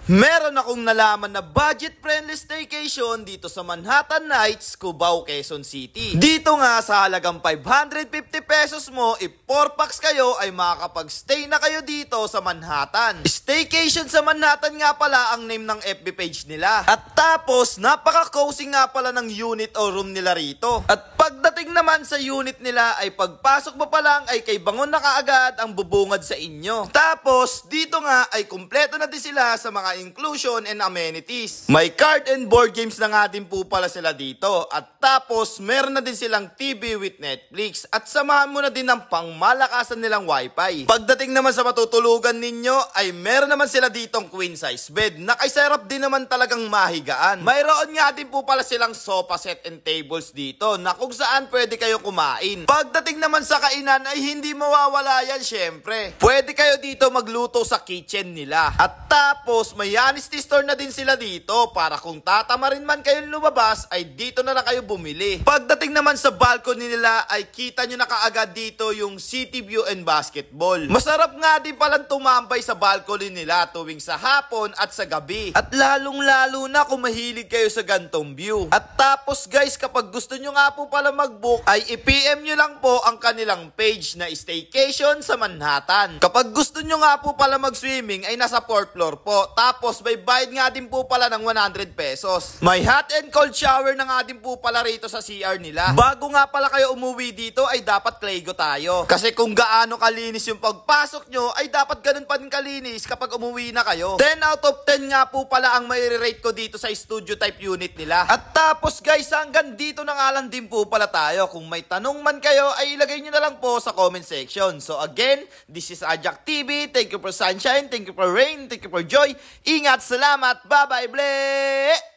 Meron akong nalaman na budget-friendly staycation dito sa Manhattan Nights, Cubao, Quezon City. Dito nga sa halagang 550 pesos mo, if 4 packs kayo ay makakapag-stay na kayo dito sa Manhattan. Staycation sa Manhattan nga pala ang name ng FB page nila. At tapos, napaka-cozy nga pala ng unit o room nila rito. At pagdating naman sa unit nila ay pagpasok mo pa lang ay kay bangon na kaagad ang bubungad sa inyo. Tapos, dito nga ay kumpleto na din sila sa mga inclusion and amenities. May card and board games na nga din po pala sila dito. At tapos, meron na din silang TV with Netflix. At samahan mo na din ng pangmalakasan nilang wifi. Pagdating naman sa matutulugan ninyo, ay meron naman sila ditong queen size bed na kay sarap din naman talagang mahigaan. Mayroon nga din po pala silang sofa set and tables dito na kung saan pwede kayo kumain. Pagdating naman sa kainan ay hindi mawawala yan syempre. Pwede kayo dito magluto sa kitchen nila. At tapos, may honesty store na din sila dito para kung tatamarin man kayong lumabas ay dito na lang kayo bumili. Pagdating naman sa balcony nila ay kita nyo na kaagad dito yung city view and basketball. Masarap nga din palang tumambay sa balcony nila tuwing sa hapon at sa gabi. At lalong-lalo na kung mahilig kayo sa gantong view. At tapos guys, kapag gusto nyo nga po pala mag-book ay i-PM nyo lang po ang kanilang page na Staycation sa Manhattan. Kapag gusto nyo nga po pala mag-swimming ay nasa 4th floor po. Tapos may bayad nga din po pala ng 100 pesos. May hot and cold shower na nga din po pala rito sa CR nila. Bago nga pala kayo umuwi dito ay dapat Claygo tayo. Kasi kung gaano kalinis yung pagpasok nyo ay dapat ganun pa din kalinis kapag umuwi na kayo. 10 out of 10 nga po pala ang may rate ko dito sa studio type unit nila. At tapos guys, hanggang dito na nga lang din po pala tayo. Kung may tanong man kayo ay ilagay nyo na lang po sa comment section. So again, this is Ajak TV. Thank you for sunshine, thank you for rain, thank you for joy. Ingat, salamat, bye bye, ble!